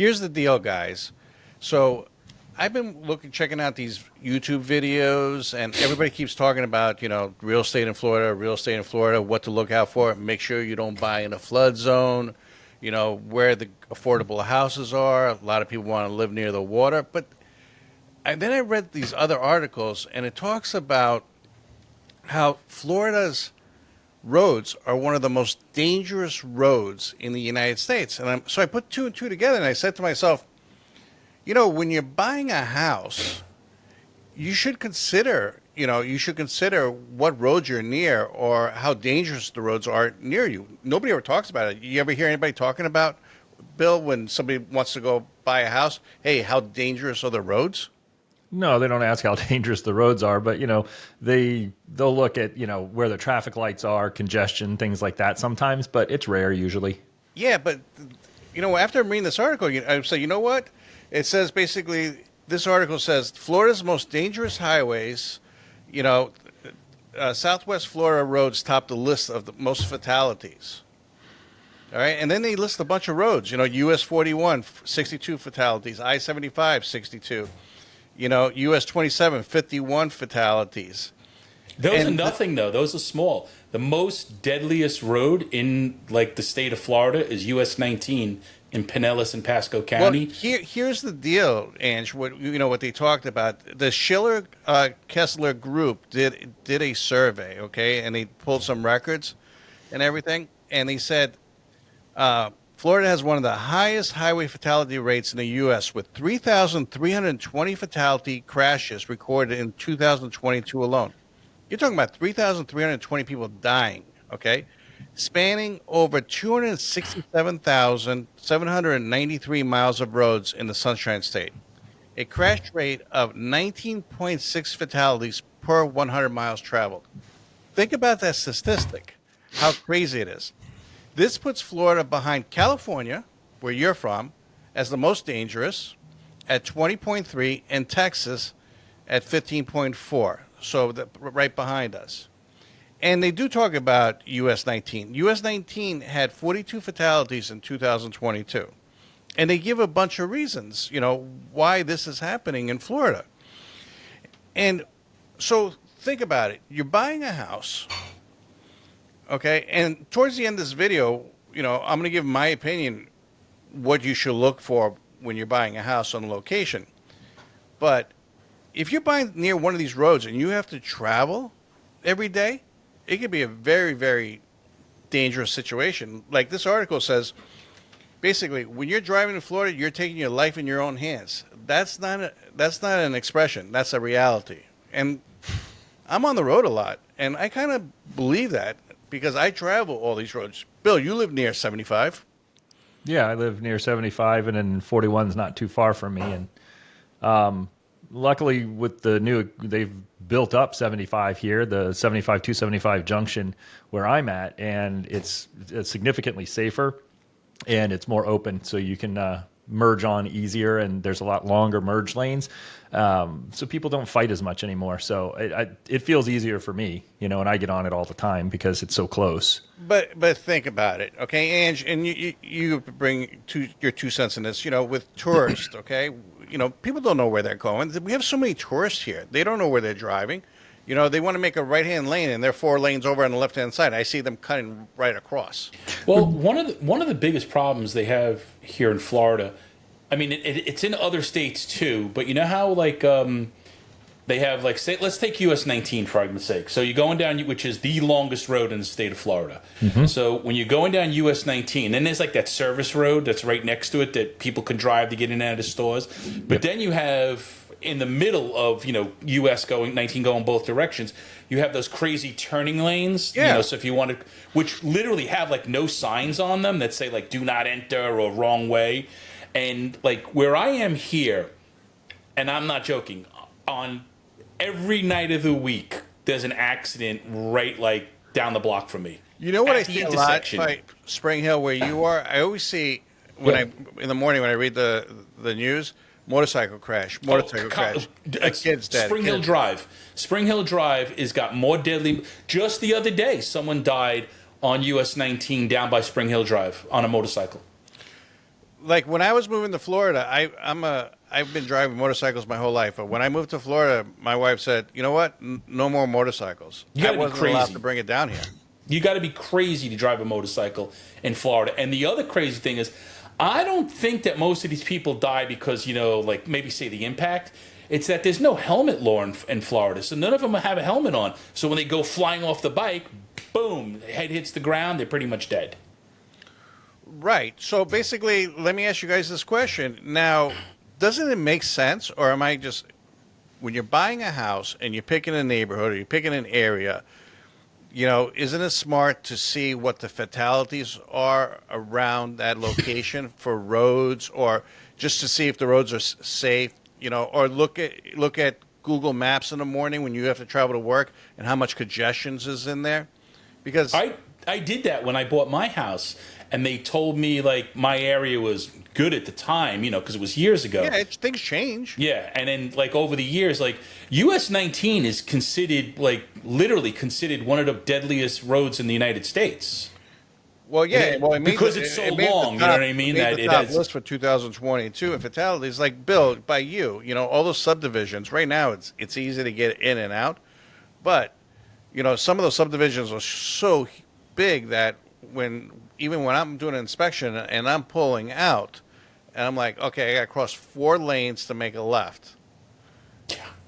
Here's the deal, guys. So I've been checking out these YouTube videos, and everybody keeps talking about, real estate in Florida, what to look out for. Make sure you don't buy in a flood zone, where the affordable houses are. A lot of people want to live near the water. But then I read these other articles, and it talks about how Florida's roads are one of the most dangerous roads in the United States. And so I put two and two together, and I said to myself, when you're buying a house, you should consider what roads you're near or how dangerous the roads are near you. Nobody ever talks about it. You ever hear anybody talking about, Bill, when somebody wants to go buy a house, hey, how dangerous are the roads? No, they don't ask how dangerous the roads are, but they'll look at where the traffic lights are, congestion, things like that sometimes, but it's rare usually. Yeah, but after I'm reading this article, I say, you know what? It says basically, this article says Florida's most dangerous highways, Southwest Florida roads top the list of the most fatalities. All right, and then they list a bunch of roads, US 41, 62 fatalities, I-75, 62. US 27, 51 fatalities. Those are nothing, though. Those are small. The most deadliest road in, the state of Florida is US 19 in Pinellas and Pasco County. Well, here's the deal, Ange. What they talked about. The Schiller Kessler Group did a survey, okay, and they pulled some records and everything, and they said Florida has one of the highest highway fatality rates in the U.S. with 3,320 fatality crashes recorded in 2022 alone. You're talking about 3,320 people dying, okay, spanning over 267,793 miles of roads in the Sunshine State. A crash rate of 19.6 fatalities per 100 miles traveled. Think about that statistic, how crazy it is. This puts Florida behind California, where you're from, as the most dangerous at 20.3 and Texas at 15.4. So right behind us. And they do talk about US 19. US 19 had 42 fatalities in 2022. And they give a bunch of reasons, why this is happening in Florida. And so think about it. You're buying a house. Okay, and towards the end of this video, I'm going to give my opinion what you should look for when you're buying a house on location. But if you're buying near one of these roads and you have to travel every day, it could be a very, very dangerous situation. Like this article says, basically, when you're driving in Florida, you're taking your life in your own hands. That's not an expression. That's a reality. And I'm on the road a lot, and I kind of believe that, because I travel all these roads. Bill, you live near 75. Yeah, I live near 75, and then 41 is not too far from me. And luckily, with they've built up 75 here, the 75 275 junction where I'm at, and it's significantly safer, and it's more open, so you can merge on easier, and there's a lot longer merge lanes. So people don't fight as much anymore. So it feels easier for me, and I get on it all the time because it's so close. But think about it, okay, Ange, and you bring your 2 cents in this, with tourists, okay? People don't know where they're going. We have so many tourists here. They don't know where they're driving. They want to make a right-hand lane, and they're 4 lanes over on the left-hand side. I see them cutting right across. Well, one of the biggest problems they have here in Florida, I mean, it's in other states too, but you know how they have say, let's take US 19 for argument's sake. So you're going down, which is the longest road in the state of Florida. Mm-hmm. So when you're going down US 19, then there's that service road that's right next to it that people can drive to get in and out of stores. But then you have, in the middle of US 19 going both directions, you have those crazy turning lanes. Yeah. So if you want to, which literally have no signs on them that say do not enter or wrong way. And where I am here, and I'm not joking, on every night of the week there's an accident right down the block from me. You know what I see a lot by Spring Hill where you are? I always see in the morning when I read the news, motorcycle crash. A kid's dead. Spring Hill Drive. Spring Hill Drive has got more deadly. Just the other day, someone died on US 19 down by Spring Hill Drive on a motorcycle. like when I was moving to Florida, I've been driving motorcycles my whole life. But when I moved to Florida, my wife said, "You know what? No more motorcycles." You I gotta be wasn't allowed crazy. to bring it down here. You got to be crazy to drive a motorcycle in Florida. And the other crazy thing is, I don't think that most of these people die because, like maybe say the impact. It's that there's no helmet law in Florida. So none of them have a helmet on. So when they go flying off the bike, boom, head hits the ground, they're pretty much dead. Right. So basically, let me ask you guys this question. Now, doesn't it make sense, or am I just, when you're buying a house and you're picking a neighborhood or you're picking an area, isn't it smart to see what the fatalities are around that location for roads, or just to see if the roads are safe, or look at Google Maps in the morning when you have to travel to work and how much congestion is in there? Because I did that when I bought my house, and they told me like my area was good at the time, because it was years ago. yeah, things change. Yeah, and then like over the years, like US 19 is considered like literally considered one of the deadliest roads in the United States. Well, yeah, well, Because it's so long, you know what I mean, It made that the it top has- list for 2022 and fatalities. Like Bill, by you, all those subdivisions. Right now, it's easy to get in and out, but some of those subdivisions are so big that even when I'm doing an inspection and I'm pulling out, and I'm like, okay, I got to cross 4 lanes to make a left.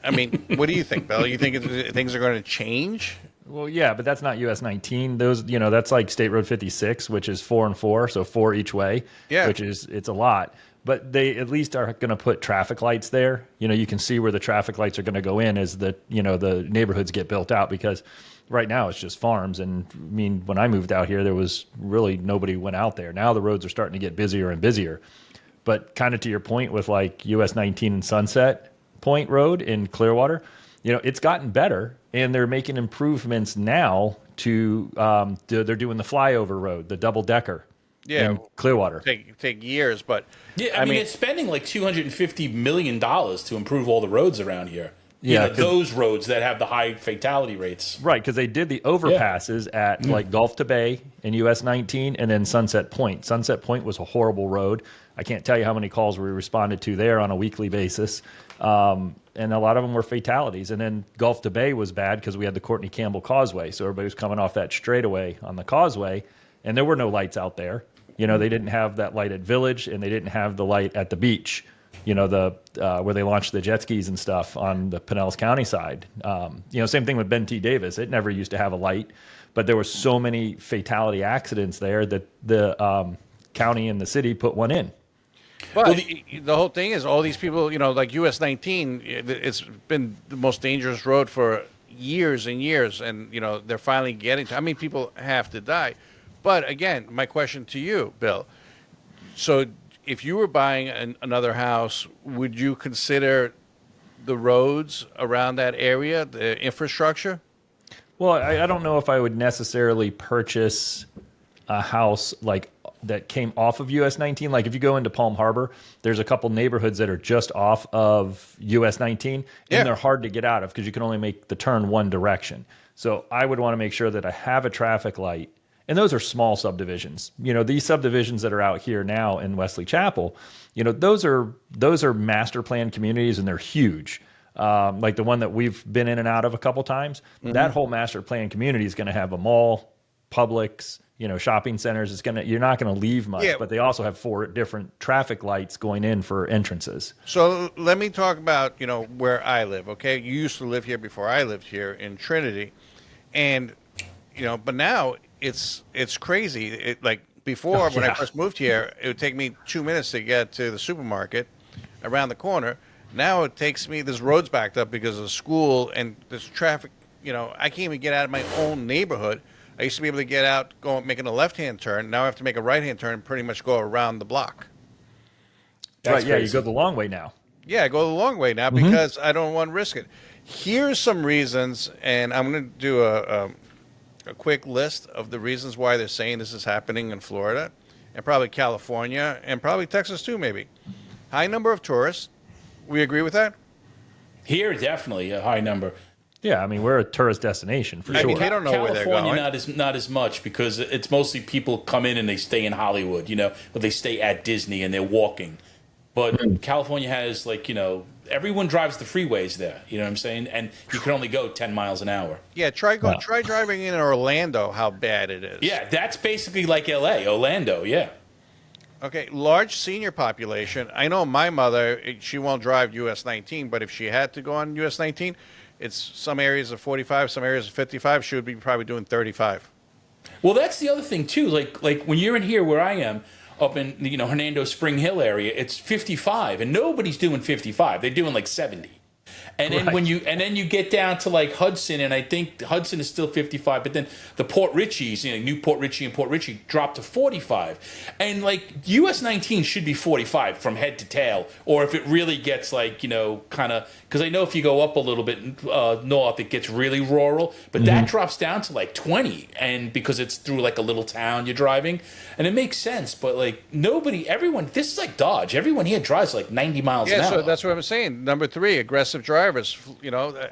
I mean, what do you think, Bill? You think things are going to change? Well, yeah, but that's not US 19. Those, that's like State Road 56, which is 4 and 4, so 4 each way. Yeah. It's a lot. But they at least are going to put traffic lights there. You can see where the traffic lights are going to go in as the neighborhoods get built out, because right now it's just farms. And I mean, when I moved out here, there was really nobody went out there. Now the roads are starting to get busier and busier. But kind of to your point with like US 19 and Sunset Point Road in Clearwater, it's gotten better, and they're making improvements now to they're doing the flyover road, the double decker in Clearwater. Take years, but Yeah, I mean, it's spending like $250 million to improve all the roads around here. Yeah, those roads that have the high fatality rates. Right, because they did the overpasses at like Gulf to Bay in US 19 and then Sunset Point. Sunset Point was a horrible road. I can't tell you how many calls we responded to there on a weekly basis. And a lot of them were fatalities. And then Gulf to Bay was bad because we had the Courtney Campbell Causeway. So everybody was coming off that straightaway on the causeway, and there were no lights out there. They didn't have that light at Village, and they didn't have the light at the beach. Where they launched the jet skis and stuff on the Pinellas County side. Same thing with Ben T. Davis. It never used to have a light, but there were so many fatality accidents there that the county and the city put one in. But the whole thing is all these people, like US 19, it's been the most dangerous road for years and years, and they're finally getting to. I mean, people have to die. But again, my question to you, Bill. So, if you were buying another house, would you consider the roads around that area, the infrastructure? Well, I don't know if I would necessarily purchase a house like that came off of US 19. Like if you go into Palm Harbor, there's a couple neighborhoods that are just off of US 19, and they're hard to get out of because you can only make the turn one direction. So I would want to make sure that I have a traffic light. And those are small subdivisions. These subdivisions that are out here now in Wesley Chapel, those are master plan communities, and they're huge. Like the one that we've been in and out of a couple times. Mm-hmm. That whole master plan community is going to have a mall, Publix, shopping centers. You're not going to leave much, but they also have 4 different traffic lights going in for entrances. So let me talk about, where I live. Okay. You used to live here before I lived here in Trinity, and, but now it's crazy. Like before, when I first moved here, it would take me 2 minutes to get to the supermarket around the corner. Now it takes me, there's roads backed up because of school and there's traffic. I can't even get out of my own neighborhood. I used to be able to get out, making a left-hand turn. Now I have to make a right-hand turn and pretty much go around the block. That's right, yeah, you go the long way now. Yeah, I go the long way now because I don't want to risk it. Here's some reasons, and I'm going to do a quick list of the reasons why they're saying this is happening in Florida and probably California and probably Texas too, maybe. High number of tourists. We agree with that? Here, definitely a high number. Yeah, I mean, we're a tourist destination for I sure. mean, they don't know where they're California going. not as much because it's mostly people come in and they stay in Hollywood, or they stay at Disney and they're walking. But California has everyone drives the freeways there. You know what I'm saying? And you can only go 10 miles an hour. Yeah, try driving in Orlando. How bad it is. Yeah, that's basically like L.A., Orlando. Yeah. Okay, large senior population. I know my mother, she won't drive US 19, but if she had to go on US 19, it's some areas of 45, some areas of 55. She would be probably doing 35. Well, that's the other thing too. Like when you're in here where I am, up in Hernando Spring Hill area, it's 55, and nobody's doing 55. They're doing like 70. And then Right. you get down to like Hudson, and I think Hudson is still 55, but then the Port Richies, New Port Richie and Port Richie dropped to 45. And like US 19 should be 45 from head to tail, or if it really gets kind of, because I know if you go up a little bit north, it gets really rural, but that drops down to like 20, and because it's through like a little town you're driving, and it makes sense, but like everyone, this is like Dodge. Everyone here drives like 90 miles an Yeah, hour. so that's what I'm saying. Number 3, aggressive drivers.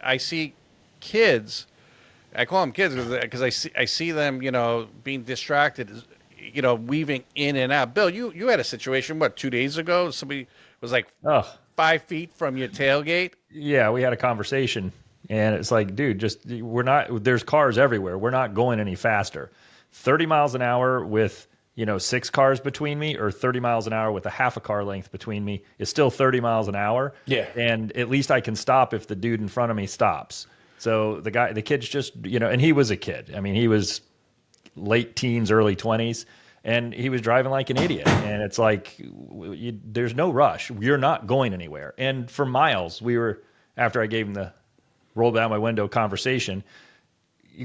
I see kids. I call them kids because I see them, being distracted, weaving in and out. Bill, you had a situation, 2 days ago? Somebody was like Oh, 5 feet from your tailgate. yeah, we had a conversation, and it's like, dude, there's cars everywhere. We're not going any faster. 30 miles an hour with 6 cars between me, or 30 miles an hour with a half a car length between me is still 30 miles an hour. Yeah. And at least I can stop if the dude in front of me stops. So the kid's just, and he was a kid. I mean, he was late teens, early 20s, and he was driving like an idiot. And it's like, there's no rush. You're not going anywhere. And for miles, after I gave him the roll down my window conversation,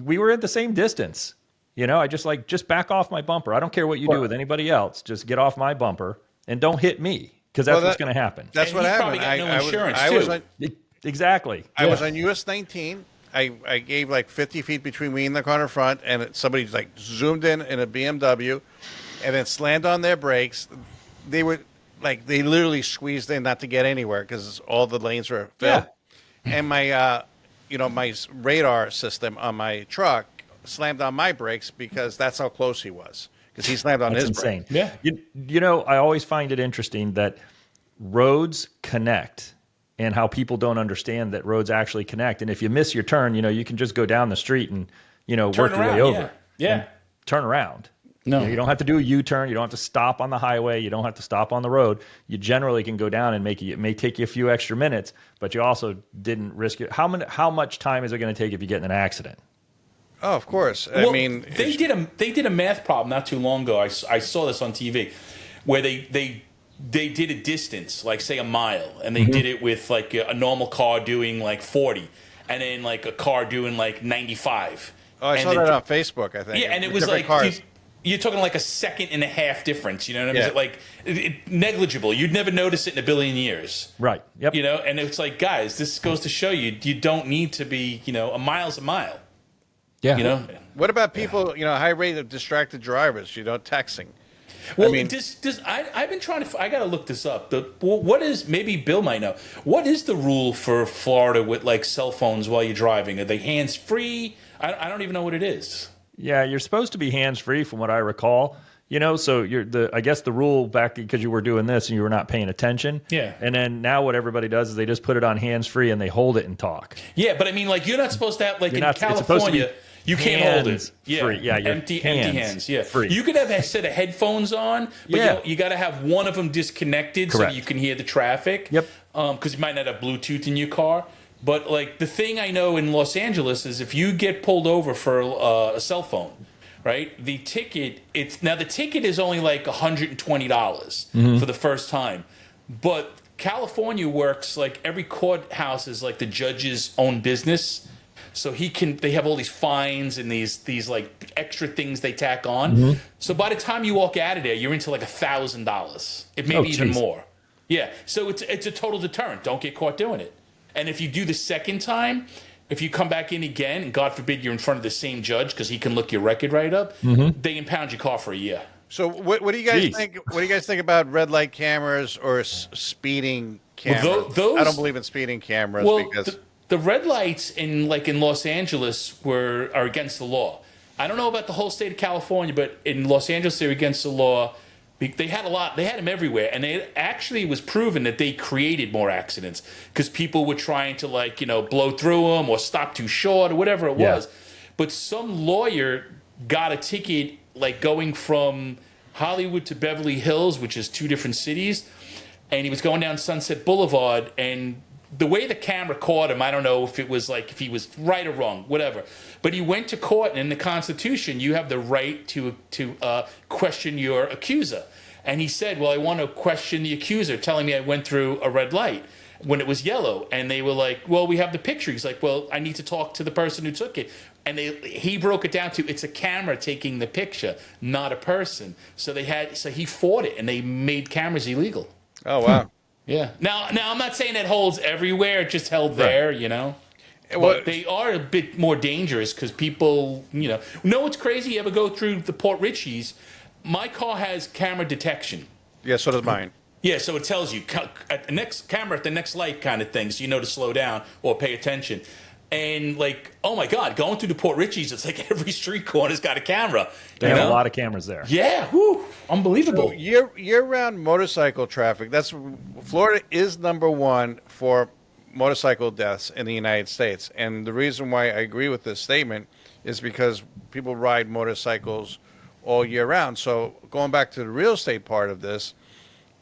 we were at the same distance. I just back off my bumper. I don't care what you do with anybody else. Just get off my bumper and don't hit me, because that's what's going to happen. That's And what he's happened. probably got no insurance, I was too. on, Exactly. I was on US 19. I gave like 50 feet between me and the car in front, and somebody like zoomed in a BMW, and then slammed on their brakes. They were they literally squeezed in not to get anywhere because all the lanes were filled. Yeah. And my my radar system on my truck slammed on my brakes because that's how close he was, because he slammed on That's his insane. brake. Yeah. I always find it interesting that roads connect, and how people don't understand that roads actually connect. And if you miss your turn, you can just go down the street and, work your way over. Yeah. And turn around. No. You don't have to do a U-turn. You don't have to stop on the highway. You don't have to stop on the road. You generally can go down and it may take you a few extra minutes, but you also didn't risk it. How much time is it going to take if you get in an accident? Oh, of course. Well, I mean, they did a math problem not too long ago. I saw this on TV, where they did a distance, like say a mile, and they did it with like a normal car doing like 40, and then like a car doing like 95. Oh, I saw that on Facebook, I think. Yeah, and it With was different like cars. you're talking like a second and a half difference. You know what I mean? Yeah. Like negligible. You'd never notice it in a billion years. Right. Yep. And it's like, guys, this goes to show you don't need to be a mile's a mile. Yeah. What about people, high rate of distracted drivers, texting? Well, I mean, I've been trying to. I got to look this up. What is, maybe Bill might know. What is the rule for Florida with like cell phones while you're driving? Are they hands free? I don't even know what it is. Yeah, you're supposed to be hands-free from what I recall. So I guess the rule back, because you were doing this and you were not paying attention. Yeah. And then now what everybody does is they just put it on hands-free and they hold it and talk. Yeah, but I mean, like, you're not supposed to have, like, You're in not- it's supposed to be California, you can't hold it. hands-free. Yeah, your empty hands hands. Yeah, free. you could have a set of headphones on, but Yeah. you got to have one of them disconnected so Correct. you can hear the traffic. Yep. Because you might not have Bluetooth in your car. But like the thing I know in Los Angeles is if you get pulled over for a cell phone, right? The ticket is only like $120 for the first time, but California works like every courthouse is like the judge's own business. So they have all these fines and these like extra things they tack on. So by the time you walk out of there, you're into like $1,000. It may be even geez. more. Yeah. So it's a total deterrent. Don't get caught doing it. And if you do the second time, if you come back in again, and God forbid you're in front of the same judge because he can look your record right up, they impound your car for a year. so what do you guys Jeez. think? What do you guys think about red light cameras or speeding cameras? those- I don't believe in speeding cameras Well, because the red lights in Los Angeles are against the law. I don't know about the whole state of California, but in Los Angeles they're against the law. They had a lot. They had them everywhere, and it actually was proven that they created more accidents because people were trying to blow through them or stop too short or whatever it was. But some lawyer got a ticket going from Hollywood to Beverly Hills, which is two different cities, and he was going down Sunset Boulevard, and the way the camera caught him, I don't know if it was if he was right or wrong, whatever. But he went to court, and in the Constitution, you have the right to question your accuser. And he said, well, I want to question the accuser telling me I went through a red light when it was yellow. And they were like, well, we have the picture. He's like, well, I need to talk to the person who took it. And he broke it down to it's a camera taking the picture, not a person. So he fought it, and they made cameras illegal. Oh, wow. Yeah. Now I'm not saying that holds everywhere. It just held there, But they are a bit more dangerous because people, know what's crazy? You ever go through the Port Richies? My car has camera detection. Yeah, so does mine. Yeah, so it tells you at the next camera at the next light kind of thing, so you know to slow down or pay attention. And oh my God, going through the Port Richies, it's like every street corner's got a camera. They have a lot of cameras there. Yeah, whew, unbelievable. So year-round motorcycle traffic. Florida is number one for motorcycle deaths in the United States, and the reason why I agree with this statement is because people ride motorcycles all year round. So going back to the real estate part of this,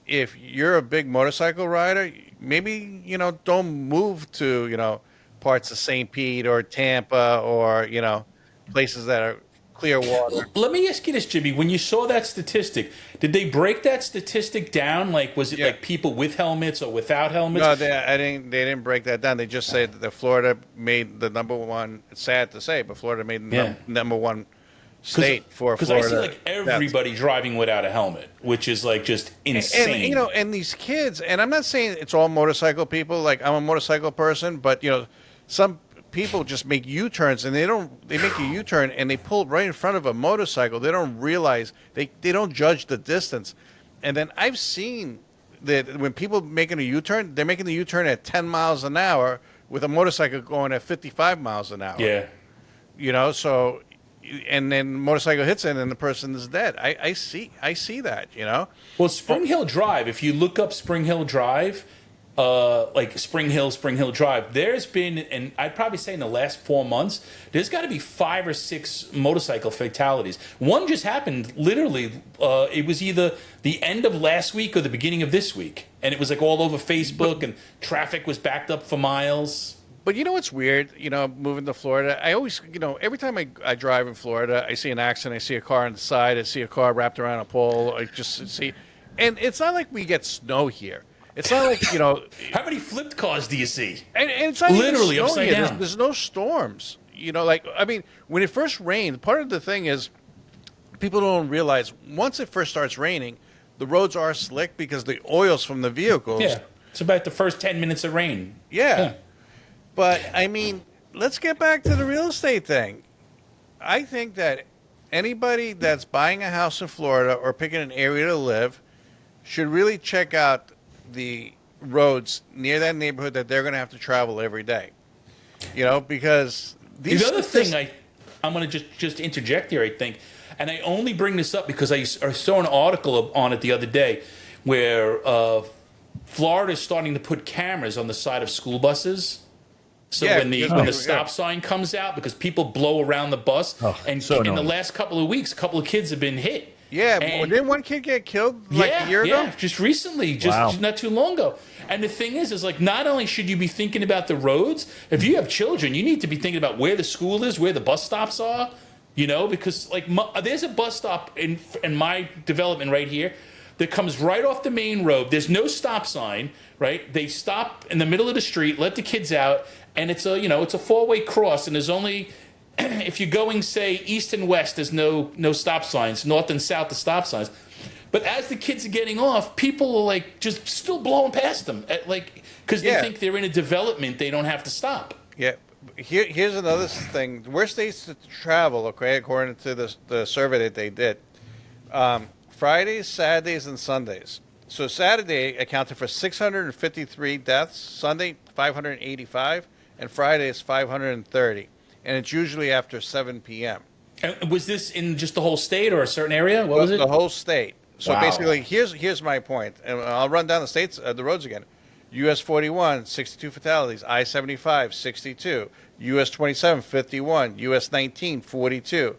if you're a big motorcycle rider, maybe don't move to parts of St. Pete or Tampa or places that are clear water. Let me ask you this, Jimmy. When you saw that statistic, did they break that statistic down? Was it people with helmets or without helmets? No, they didn't break that down. They just said that Florida made the number one. It's sad to say, but Florida made the number one state for Florida. Because I see everybody driving without a helmet, which is just insane. And these kids. And I'm not saying it's all motorcycle people. I'm a motorcycle person, but some people just make U-turns, and they make a U-turn and they pull right in front of a motorcycle. They don't realize they don't judge the distance. And then I've seen that when people making a U-turn, they're making the U-turn at 10 miles an hour with a motorcycle going at 55 miles an hour. Yeah. So and then motorcycle hits it and the person is dead. I see that, Well, Spring Hill Drive, if you look up Spring Hill Drive, Spring Hill Drive, there's been, and I'd probably say in the last 4 months, there's got to be 5 or 6 motorcycle fatalities. One just happened literally, it was either the end of last week or the beginning of this week. And it was all over Facebook, and traffic was backed up for miles. But what's weird, moving to Florida, I always, every time I drive in Florida, I see an accident, I see a car on the side, I see a car wrapped around a pole, I just see, and it's not like we get snow here. It's not like, How many flipped cars do you see? And it's not literally even upside down. There's no storms. When it first rained, part of the thing is people don't realize once it first starts raining, the roads are slick because the oil's from the vehicles. Yeah, it's about the first 10 minutes of rain. Yeah. But, let's get back to the real estate thing. I think that anybody that's buying a house in Florida or picking an area to live should really check out the roads near that neighborhood that they're going to have to travel every day. Because the other thing I'm going to just interject here, I think, and I only bring this up because I saw an article on it the other day where Florida is starting to put cameras on the side of school buses. So when the stop sign comes out, because people blow around the bus, in the last couple of weeks, a couple of kids have been hit. Yeah, didn't one kid get killed a year ago? Yeah, just recently, just not too long ago. And the thing is not only should you be thinking about the roads, if you have children, you need to be thinking about where the school is, where the bus stops are, because there's a bus stop in my development right here that comes right off the main road. There's no stop sign, right? They stop in the middle of the street, let the kids out, and it's a 4-way cross, and there's only, if you're going, say, east and west, there's no stop signs. North and south, the stop signs. But as the kids are getting off, people are just still blowing past them, because they think they're in a development, they don't have to stop. Yeah. Here's another thing. The worst days to travel, okay, according to the survey that they did. Fridays, Saturdays, and Sundays. So Saturday accounted for 653 deaths, Sunday 585, and Friday is 530, and it's usually after 7 p.m. And was this in just the whole state or a certain area? What was it? The whole state. So Wow. basically, here's my point, and I'll run down the roads again. US 41, 62 fatalities. I-75, 62. US 27, 51. US 19, 42.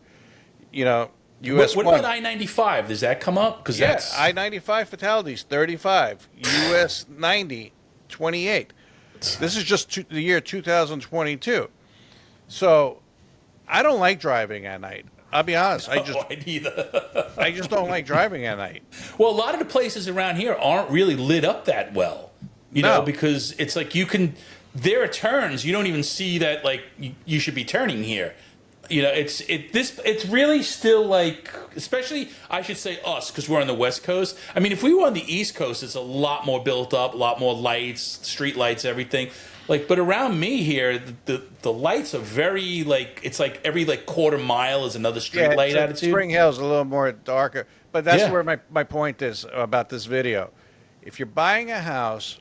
You know, US What 1. about I-95? Does that come up? Because Yeah, that's I-95 fatalities, 35. US 90, 28. This is just the year 2022. So I don't like driving at night. I'll be honest. I just don't like driving at night. Well, a lot of the places around here aren't really lit up that well, you No. know, because it's like there are turns you don't even see that like you should be turning here. You know, it's really still like, especially I should say us because we're on the West Coast. I mean, if we were on the East Coast, it's a lot more built up, a lot more lights, street lights, everything. Like, but around me here, the lights are very like it's like every like quarter mile is another street light attitude. Spring Hill's a little more darker, but that's Yeah. where my point is about this video. If you're buying a house,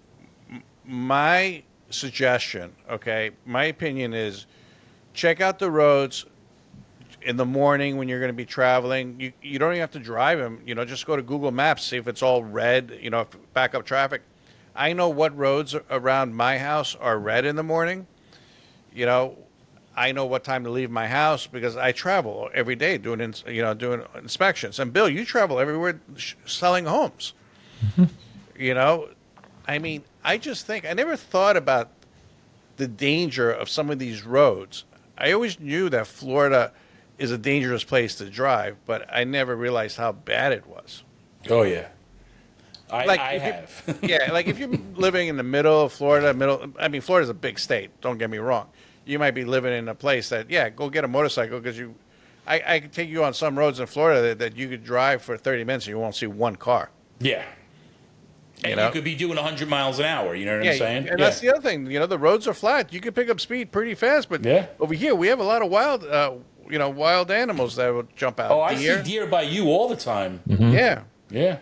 my suggestion, okay, my opinion is check out the roads in the morning when you're going to be traveling. You don't even have to drive them. You know, just go to Google Maps, see if it's all red. You know, backup traffic. I know what roads around my house are red in the morning. You know, I know what time to leave my house because I travel every day doing inspections. And Bill, you travel everywhere selling homes. Mm-hmm. You know, I mean, I just think I never thought about the danger of some of these roads. I always knew that Florida is a dangerous place to drive, but I never realized how bad it was. Oh yeah, I if have. Yeah, like if you're living in the middle of Florida, Florida's a big state, don't get me wrong. You might be living in a place that, go get a motorcycle because I could take you on some roads in Florida that you could drive for 30 minutes and you won't see one car. Yeah. And you could be doing 100 miles an hour. You know what I'm saying? And that's the other thing. You know, the roads are flat. You can pick up speed pretty fast, but over here we have a lot of wild animals that will jump out. Oh, I see deer by you all the time. Mm-hmm. Yeah. Yeah.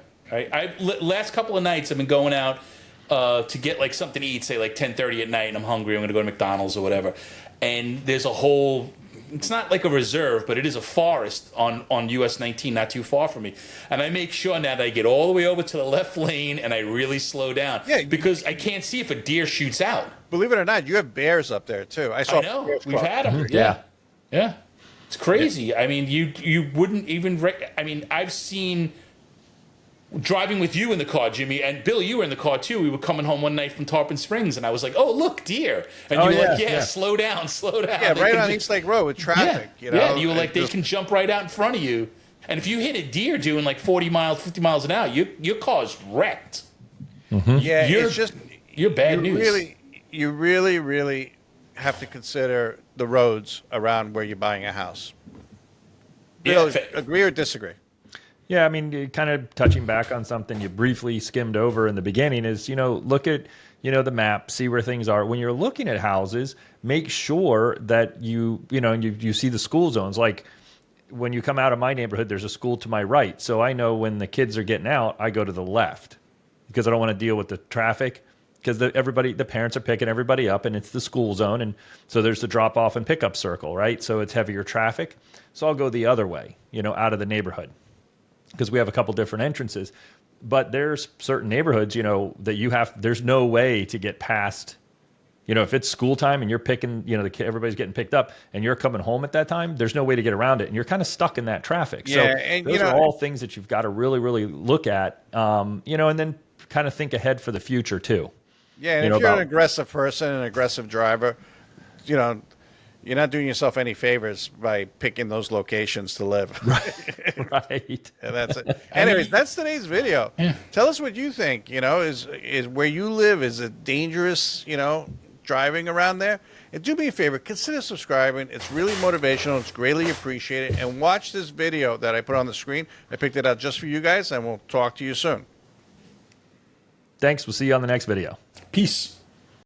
Last couple of nights I've been going out to get like something to eat, say like 10:30 at night, and I'm hungry. I'm going to go to McDonald's or whatever. And there's a whole. It's not like a reserve, but it is a forest on US 19, not too far from me. And I make sure now that I get all the way over to the left lane and I really slow down. Yeah, because I can't see if a deer shoots out. Believe it or not, you have bears up there too. I know. bears We've cross. had them. Yeah. Yeah. It's crazy. Yeah. I mean, you wouldn't even. I mean, I've seen. Driving with you in the car, Jimmy, and Bill, you were in the car too. We were coming home one night from Tarpon Springs, and I was like, "Oh, look, deer!" And you were like, slow down." Yeah, right on East Lake Road with traffic. Yeah, You know, and you were like, they can jump right out in front of you. And if you hit a deer doing like 40 miles, 50 miles an hour, your car's wrecked. Mm-hmm. Yeah, it's just you're bad news. You really have to consider the roads around where you're buying a house. Bill, agree or disagree? Yeah, I mean, kind of touching back on something you briefly skimmed over in the beginning is, look at, the map, see where things are. When you're looking at houses, make sure that you see the school zones. Like when you come out of my neighborhood, there's a school to my right. So I know when the kids are getting out, I go to the left because I don't want to deal with the traffic because the parents are picking everybody up and it's the school zone. And so there's the drop off and pickup circle, right? So it's heavier traffic. So I'll go the other way, out of the neighborhood. Because we have a couple different entrances, but there's certain neighborhoods, that there's no way to get past, if it's school time and you're picking, everybody's getting picked up and you're coming home at that time, there's no way to get around it. And you're kind of stuck in that traffic. Yeah, so and those are all things that you've got to really, really look at, and then kind of think ahead for the future too. Yeah. And if you're an aggressive person, an aggressive driver, you're not doing yourself any favors by picking those locations to live. Right. And that's it. Anyways, that's today's video. Yeah. Tell us what you think. Is where you live, is it dangerous, driving around there? And do me a favor, consider subscribing. It's really motivational. It's greatly appreciated. And watch this video that I put on the screen. I picked it out just for you guys, and we'll talk to you soon. Thanks. We'll see you on the next video. Peace.